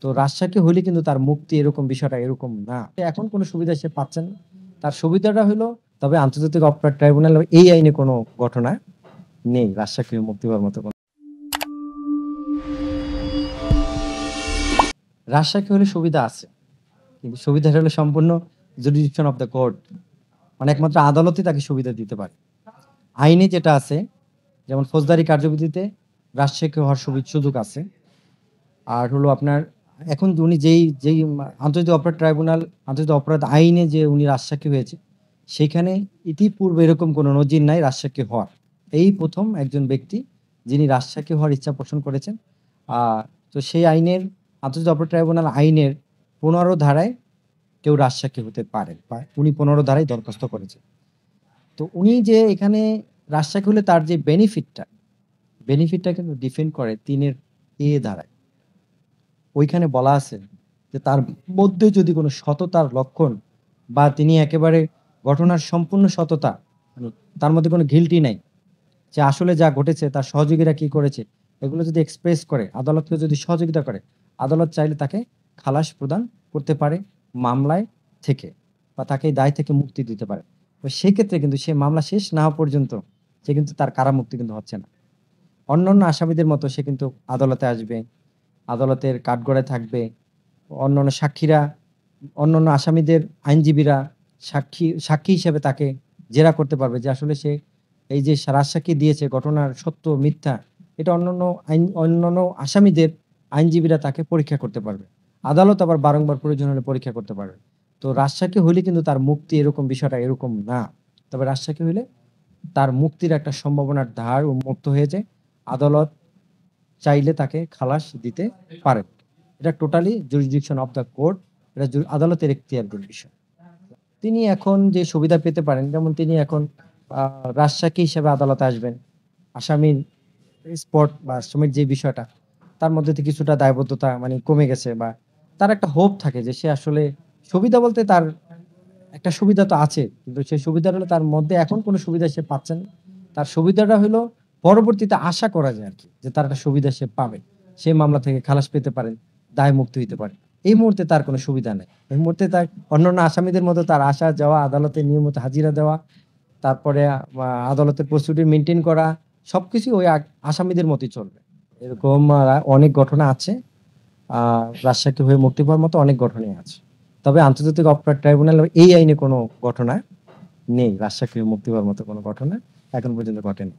তো রাজশাহী হইলে কিন্তু তার মুক্তি এরকম বিষয়টা এরকম না। এখন কোনো সুবিধা সে পাচ্ছেন না। তার সুবিধাটা হইলো তবে আন্তর্জাতিক অপরাধ ট্রাইব্যুনাল এই আইনে কোনো ঘটনা নেই রাজশাহী মুক্তি পাওয়ার মতো রাজশাহী হলে সুবিধা আছে। কিন্তু সুবিধাটা হলো সম্পূর্ণ জুরিডিকশন অফ দ্য কোর্ট। মানে একমাত্র আদালতই তাকে সুবিধা দিতে পারে। আইনে যেটা আছে যেমন ফৌজদারি কার্যবিধিতে রাজশাহী হওয়ার সুযোগ আছে। আর হলো আপনার এখন উনি যেই আন্তর্জাতিক অপরাধ ট্রাইব্যুনাল আন্তর্জাতিক অপরাধ আইনে যে উনি রাজসাক্ষী হয়েছে সেখানে ইতিপূর্বে এরকম কোনো নজির নাই রাজসাক্ষী হওয়ার। এই প্রথম একজন ব্যক্তি যিনি রাজসাক্ষী হওয়ার ইচ্ছা পোষণ করেছেন। তো সেই আইনের আন্তর্জাতিক অপরাধ ট্রাইব্যুনাল আইনের ১৫ ধারায় কেউ রাজসাক্ষী হতে পারেন বা উনি ১৫ ধারায় দরখাস্ত করেছেন। তো উনি যে এখানে রাজসাক্ষী হলে তার যে বেনিফিটটা কিন্তু ডিফেন্ড করে ৩ ধারায়। ওইখানে বলা আছে যে তার মধ্যে যদি কোনো সততার লক্ষণ বা তিনি একেবারে ঘটনার সম্পূর্ণ সততা মানে তার মধ্যে কোনো গিল্টি নাই, যে আসলে যা ঘটেছে তার সহযোগীরা কি করেছে এগুলো যদি এক্সপ্রেস করে আদালতকে যদি সহযোগিতা করে, আদালত চাইলে তাকে খালাস প্রদান করতে পারে মামলায় থেকে বা তাকে এই দায় থেকে মুক্তি দিতে পারে। তো সেক্ষেত্রে কিন্তু সে মামলা শেষ না হওয়া পর্যন্ত সে কিন্তু তার কারামুক্তি কিন্তু হচ্ছে না। অন্যান্য আসামিদের মতো সে কিন্তু আদালতে আসবে, আদালতের কাঠগড়ায় থাকবে। অন্যান্য সাক্ষীরা, অন্যান্য আসামিদের আইনজীবীরা সাক্ষী হিসেবে তাকে জেরা করতে পারবে যে আসলে সে এই যে রাজসাক্ষী দিয়েছে ঘটনার সত্য মিথ্যা, এটা অন্যান্য আসামিদের আইনজীবীরা তাকে পরীক্ষা করতে পারবে। আদালত আবার বারংবার প্রয়োজন হলে পরীক্ষা করতে পারবে। তো রাজসাক্ষী হইলে কিন্তু তার মুক্তি এরকম বিষয়টা এরকম না। তবে রাজসাক্ষী হইলে তার মুক্তির একটা সম্ভাবনার ধার উন্মুক্ত হয়ে যায়। আদালত চাইলে তাকে খালাস দিতে পারেন। এটা totally jurisdiction of the court. এটা আদালতের এখতিয়ারধীন বিষয়। তিনি এখন যে সুবিধা পেতে পারেন যেমন তিনি এখন রাজসাক্ষী হিসেবে আদালতে আসবেন। আসামির স্পট বা আসামির যে বিষয়টা তার মধ্যে থেকে কিছুটা দায়বদ্ধতা মানে কমে গেছে বা তার একটা হোপ থাকে যে সে আসলে সুবিধা বলতে তার একটা সুবিধা তো আছে। কিন্তু সেই সুবিধাটা হলো তার মধ্যে এখন কোনো সুবিধা সে পাচ্ছেন না। তার সুবিধাটা হলো পরবর্তীতে আশা করা যায় আরকি যে তার একটা সুবিধা সে পাবে। সে মামলা থেকে খালাস পেতে পারেন, দায় মুক্তি হইতে পারে। এই মুহূর্তে তার কোনো সুবিধা নাই। এই মুহূর্তে তার অন্যান্য আসামিদের মতো তার আসা যাওয়া, আদালতে নিয়মিত হাজিরা দেওয়া, তারপরে আদালতের প্রসিডিউর মেইনটেইন করা সবকিছুই ওই আসামিদের মতই চলবে। এরকম অনেক ঘটনা আছে। রাজসাক্ষী হয়ে মুক্তি পাওয়ার মতো অনেক ঘটনাই আছে। তবে আন্তর্জাতিক অপরাধ ট্রাইব্যুনাল এই আইনে কোনো ঘটনা নেই রাজসাক্ষী হয়ে মুক্তি পাওয়ার মতো কোনো ঘটনা এখন পর্যন্ত ঘটেনি।